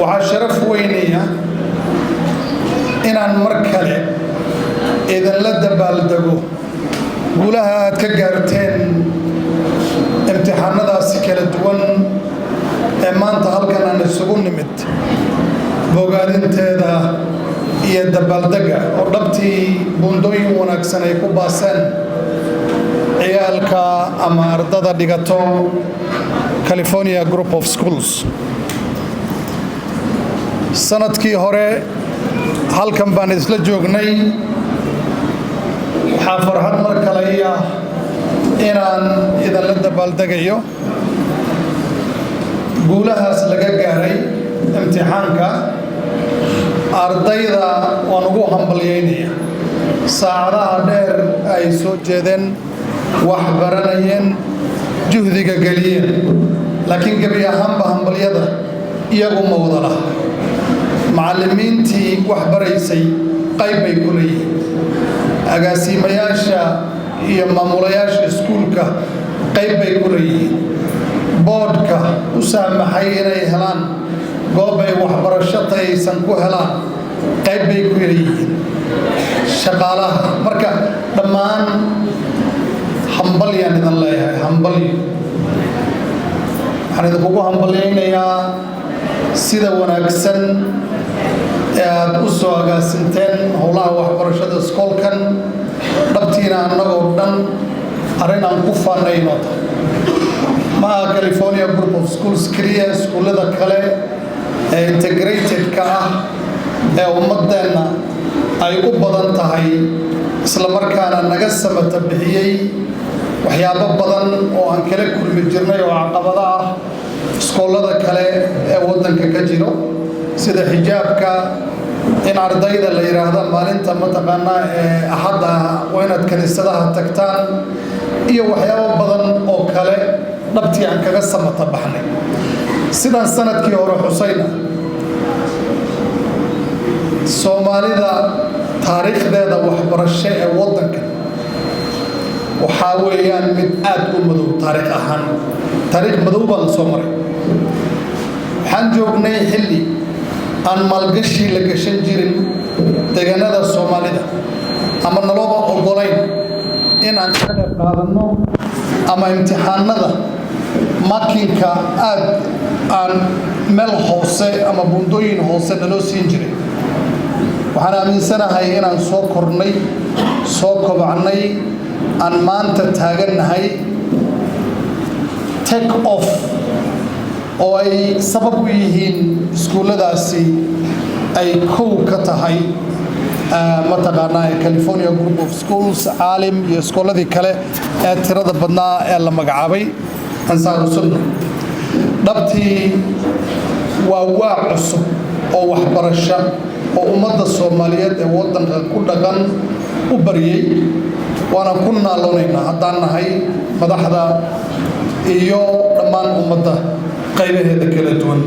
وعشرف وينية إن المركلة إذا لدى بالدقو قولها تكجرتين امتحان هذا سكالة دوان ما أنت هلكن أن السجون نمت بوجادين تدا يد بالدقة وربتي بندوي ونكسن يكون باسن عيالك أما أرددا ديجاتو كاليفورنيا جروب أوف سكولز سنة كي هوري هلكن بانيس لجوجني حافر هاد مركلية إنان إذا لدى بالدقيو قولها سلقا قاري امتحانك أرديدا ونقوهم باليينية ساعدها دير أي سوجدين وحبرانيين جهدك قليل لكن قبيا هم باليدا إياقوا موضلا معلمين تي وحبريسي قيبي كلي أقاسي مياشا iyo maamulayaasha iskuulka qayb bay ku leeyihiin boardka u saamaxay inay helaan goob ay waxbarasho tayaysan ku helaan qayb bay ku leeyihiin shaqaalaha marka dhammaan hambalyan idan leeyahay hambali waxaan idinkugu hambalyaynayaa sida wanaagsan ee aad u soo agaasinteen howlaha waxbarashada iskoolkan dhabtiina annagoo dhan arrin aan ku faanayno ma aha California Group of Schools kaliya iskuullada kale ee integrated-ka ah ee ummadeenna ay u badan tahay isla markaana naga samata bixiyey waxyaabo badan oo aan kala kulmi jirnay oo caqabada ah iskoollada kale ee waddanka ka jiro sida xijaabka in ardayda la yiraahdo maalinta mataqaana ee ahada waa inaad kaniisadaha tagtaan iyo waxyaabo badan oo kale dhabtii aan kaga samata baxnay sidan sanadkii hore xusayna Soomaalida taariikhdeeda waxbarasho ee waddanka waxa weeyaan mid aad u madow taariikh ahaan taariikh madow baan soo maray waxaan joognay xilli aan maalgashi la gashan jirin deegaanada Soomaalida ama nalooba ogolayn in aan ka qayb qaadano ama imtixaanada makinka aad aan meel hoose ama bundooyin hoose naloo siin jiray waxaan aaminsanahay inaan soo kornay soo kobacnay aan maanta taaganahay take off oo ay sabab u yihiin iskuulladaasi ay kow ka tahay mataqaana California Group of Schools caalim iyo iskooladii kale ee tirada badnaa ee la magacaabay ansaaru sunna dhabtii waa cusub oo waxbarasho oo ummadda Soomaaliyeed ee waddanka ku dhaqan u bariyay waana ku naaloonayna haddaan nahay madaxda iyo dhammaan ummadda qaybaheeda kala duwan